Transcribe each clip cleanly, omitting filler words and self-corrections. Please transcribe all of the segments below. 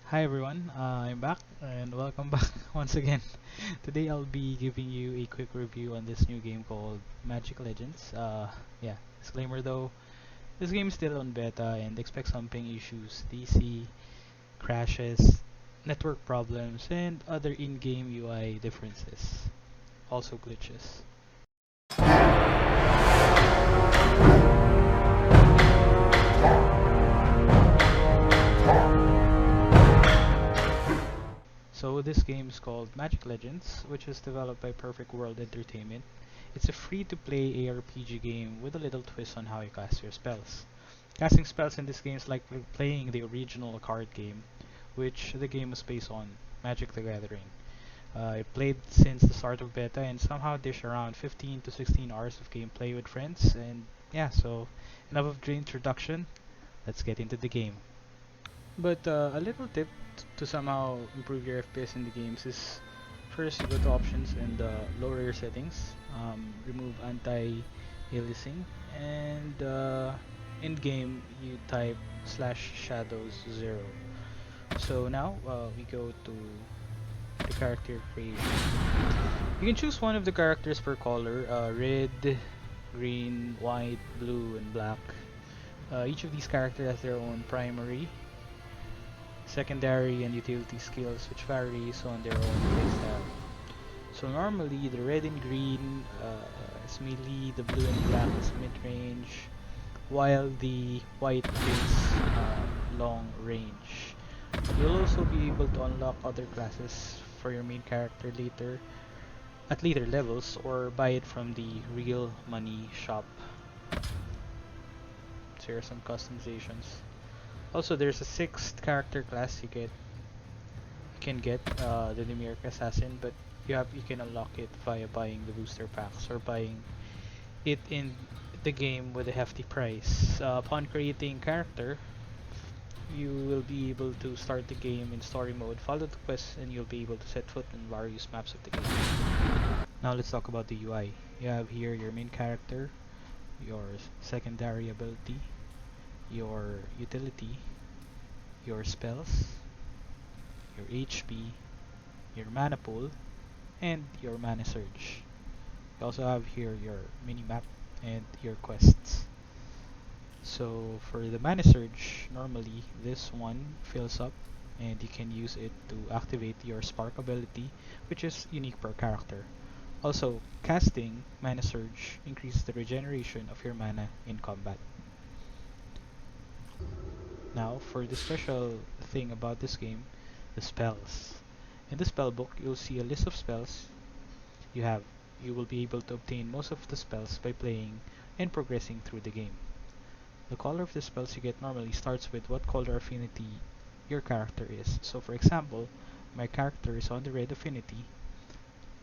Hi everyone, I'm back and welcome back once again. Today I'll be giving you a quick review on this new game called Magic Legends. Yeah, disclaimer though, this game is still on beta and expect some ping issues, DC, crashes, network problems, and other in-game UI differences. Also glitches. So this game is called Magic Legends, which is developed by Perfect World Entertainment. It's a free-to-play ARPG game with a little twist on how you cast your spells. Casting spells in this game is like playing the original card game, which the game was based on, Magic the Gathering. It played since the start of beta and somehow dish around 15 to 16 hours of gameplay with friends. And yeah, so enough of the introduction. Let's get into the game. But a little tip to somehow improve your FPS in the games is first you go to options and lower your settings, remove anti-aliasing, and in game you type /shadows 0. So now we go to the character creation. You can choose one of the characters per color: red, green, white, blue, and black. Each of these characters has their own primary, secondary, and utility skills which varies on their own playstyle. So normally the red and green is melee, the blue and black is mid-range, while the white is long range. You'll also be able to unlock other classes for your main character later at later levels or buy it from the real money shop. So here are some customizations. Also, there's a sixth character class you can get the Numeric Assassin, but you can unlock it via buying the booster packs or buying it in the game with a hefty price. Upon creating character, you will be able to start the game in story mode, follow the quests, and you'll be able to set foot in various maps of the game. Now let's talk about the UI. You have here your main character, your secondary ability, your utility, your spells, your HP, your mana pool, and your mana surge. You also have here your mini map and your quests. So for the mana surge, normally this one fills up and you can use it to activate your spark ability, which is unique per character. Also, casting mana surge increases the regeneration of your mana in combat. Now for the special thing about this game, the spells. In the spell book, you'll see a list of spells you have. You will be able to obtain most of the spells by playing and progressing through the game. The color of the spells you get normally starts with what color affinity your character is. So for example, my character is on the red affinity,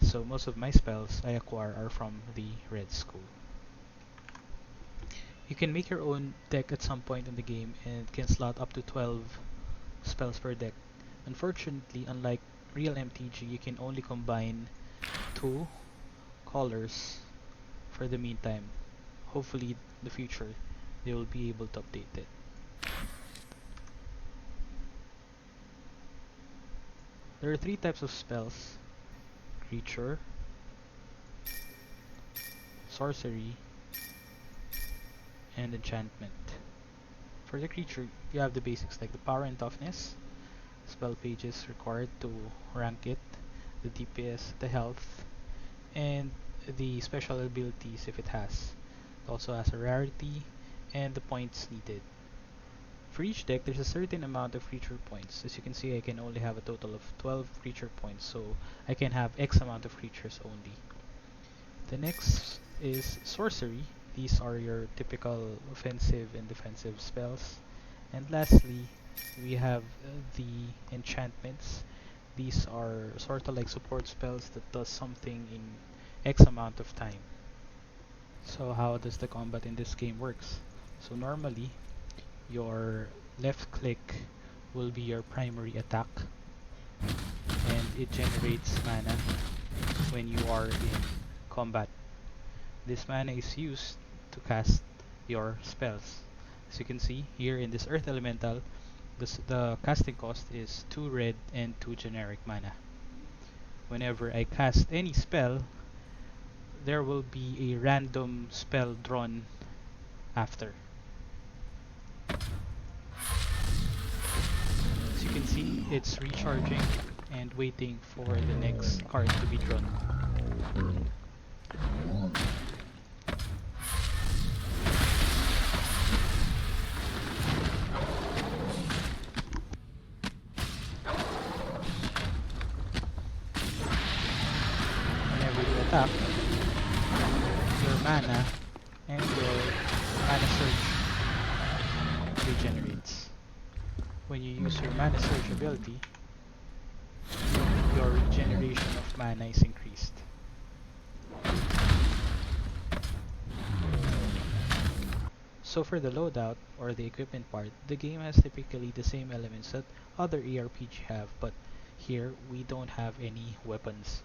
so most of my spells I acquire are from the red school. You can make your own deck at some point in the game and can slot up to 12 spells per deck. Unfortunately, unlike real MTG, you can only combine 2 colors for the meantime. Hopefully, in the future, they will be able to update it. There are 3 types of spells: creature, sorcery, and enchantment. For the creature, you have the basics like the power and toughness, spell pages required to rank it, the DPS, the health, and the special abilities if it has. It also has a rarity and the points needed. For each deck, there's a certain amount of creature points. As you can see, I can only have a total of 12 creature points, so I can have X amount of creatures only. The next is sorcery. These are your typical offensive and defensive spells. And lastly, we have the enchantments. These are sort of like support spells that does something in X amount of time. So how does the combat in this game works? So normally, your left click will be your primary attack, and it generates mana when you are in combat. This mana is used to cast your spells. As you can see here in this Earth Elemental, The casting cost is 2 red and 2 generic mana. Whenever I cast any spell, there will be a random spell drawn after. As you can see, it's recharging and waiting for the next card to be drawn. Whenever you attack, your mana and your mana surge regenerates. When you use your mana surge ability, your regeneration of mana is increased. So for the loadout, or the equipment part, the game has typically the same elements that other ARPG have, but here we don't have any weapons.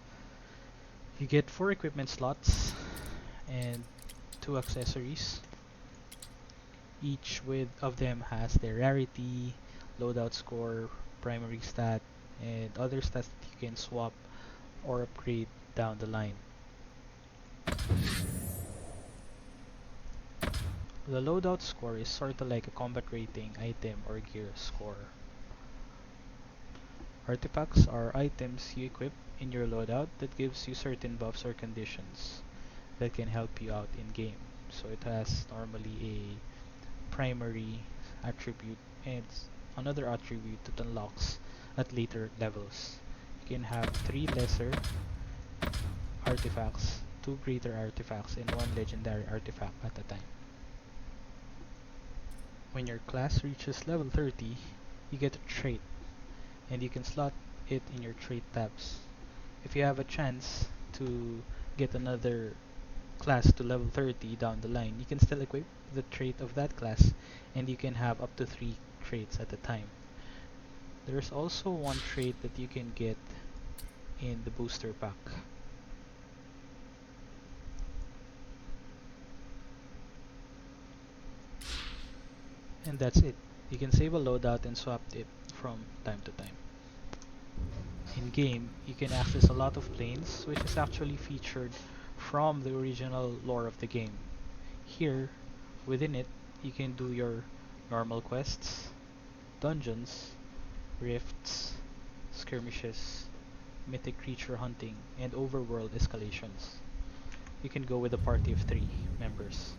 You get 4 equipment slots and 2 accessories. Each of them has their rarity, loadout score, primary stat, and other stats that you can swap or upgrade down the line. The loadout score is sort of like a combat rating, item, or gear score. Artifacts are items you equip in your loadout that gives you certain buffs or conditions that can help you out in game. So it has normally a primary attribute and another attribute that unlocks at later levels. You can have 3 lesser artifacts, 2 greater artifacts, and 1 legendary artifact at a time. When your class reaches level 30, you get a trait, and you can slot it in your trait tabs. If you have a chance to get another class to level 30 down the line, you can still equip the trait of that class, and you can have up to 3 traits at a time. There's also one trait that you can get in the booster pack. And that's it. You can save a loadout and swap it from time to time. In game, you can access a lot of planes, which is actually featured from the original lore of the game. Here, within it, you can do your normal quests, dungeons, rifts, skirmishes, mythic creature hunting, and overworld escalations. You can go with a party of 3 members.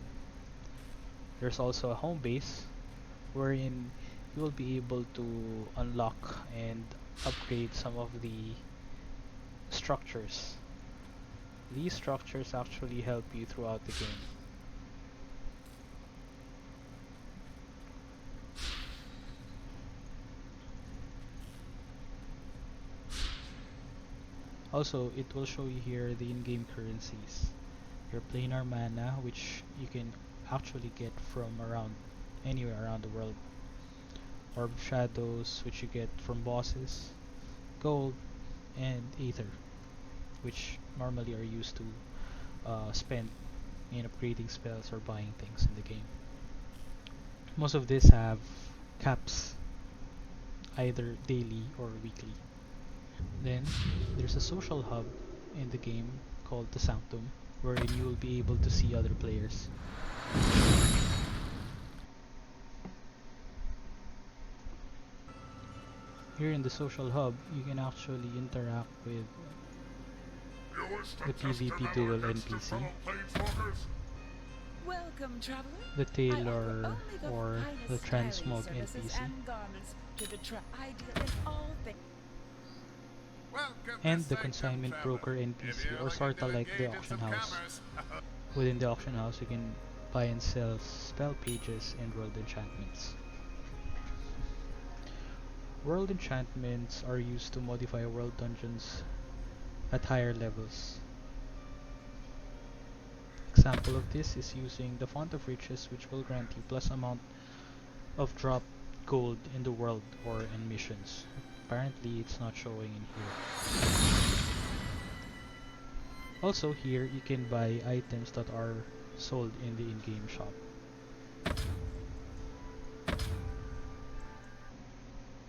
There's also a home base wherein you will be able to unlock and upgrade some of the structures. These structures actually help you throughout the game. Also, it will show you here the in-game currencies. Your planar mana, which you can actually get from anywhere around the world. Orb shadows, which you get from bosses. Gold, and Aether, which normally are used to spend in upgrading spells or buying things in the game. Most of these have caps, either daily or weekly. Then there's a social hub in the game called the Sanctum, wherein you will be able to see other players. Here in the social hub, you can actually interact with the PvP duel NPC, Welcome, traveler. the Tailor or the Transmog NPC, and the Consignment Broker NPC, or sorta like the auction house. Within the auction house, you can buy and sell spell pages and world enchantments. World enchantments are used to modify world dungeons at higher levels. Example of this is using the Font of Riches, which will grant you plus amount of drop gold in the world or in missions. Apparently it's not showing in here. Also here you can buy items that are sold in the in-game shop.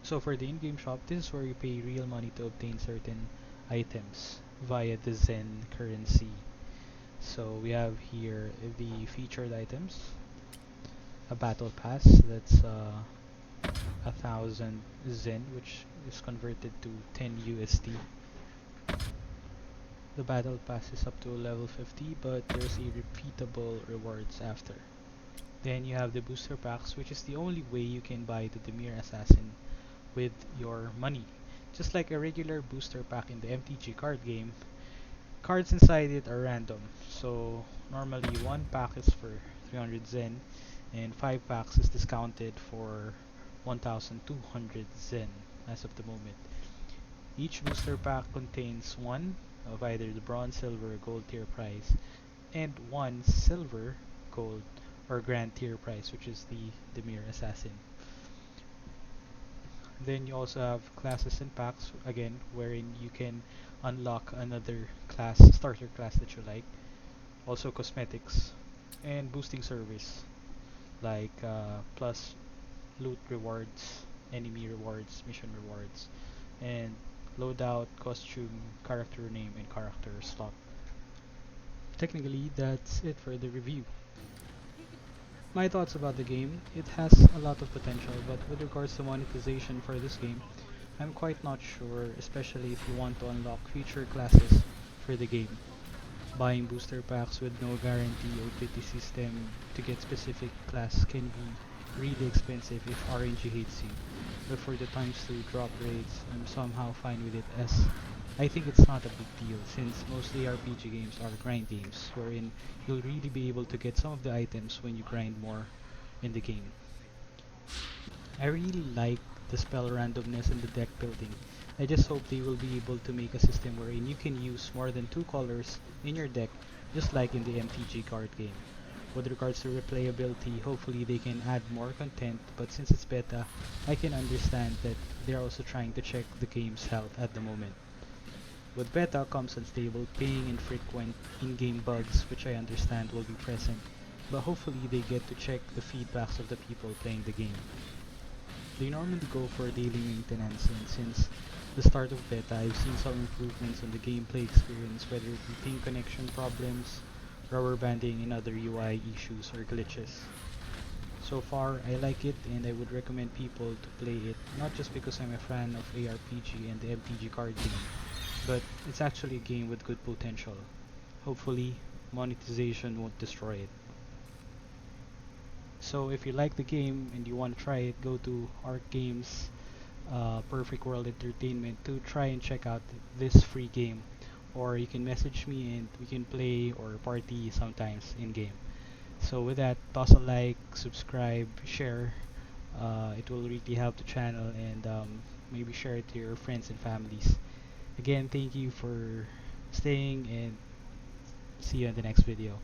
So for the in-game shop, this is where you pay real money to obtain certain items via the Zen currency. So we have here the featured items, a battle pass that's 1,000 Zen, which is converted to 10 USD. The battle pass is up to level 50, but there's a repeatable rewards after. Then you have the booster packs, which is the only way you can buy the Demir Assassin with your money. Just like a regular booster pack in the MTG card game, cards inside it are random. So normally one pack is for 300 Zen and 5 packs is discounted for 1,200 Zen as of the moment. Each booster pack contains one of either the bronze, silver, or gold tier prize and one silver, gold, or grand tier prize, which is the Demir Assassin. Then you also have classes and packs, again, wherein you can unlock another class, starter class that you like. Also cosmetics and boosting service, like plus loot rewards, enemy rewards, mission rewards, and loadout, costume, character name, and character slot. Technically, that's it for the review. My thoughts about the game: it has a lot of potential, but with regards to monetization for this game, I'm quite not sure, especially if you want to unlock future classes for the game. Buying booster packs with no guarantee or pity system to get specific class can be really expensive if RNG hates you. But for the times 2 drop rates, I'm somehow fine with it, as I think it's not a big deal since most ARPG games are grind games wherein you'll really be able to get some of the items when you grind more in the game. I really like the spell randomness and the deck building. I just hope they will be able to make a system wherein you can use more than 2 colors in your deck, just like in the MTG card game. With regards to replayability, hopefully they can add more content, but since it's beta, I can understand that they're also trying to check the game's health at the moment. With beta comes unstable ping and frequent in-game bugs, which I understand will be present, but hopefully they get to check the feedbacks of the people playing the game. They normally go for daily maintenance, and since the start of beta, I've seen some improvements on the gameplay experience, whether it be ping connection problems, rubber banding, and other UI issues or glitches. So far, I like it and I would recommend people to play it, not just because I'm a fan of ARPG and the MTG card game, but it's actually a game with good potential. Hopefully, monetization won't destroy it. So if you like the game and you want to try it, go to Arc Games Perfect World Entertainment to try and check out this free game. Or you can message me and we can play or party sometimes in game. So with that, toss a like, subscribe, share. It will really help the channel, and maybe share it to your friends and families. Again, thank you for staying and see you in the next video.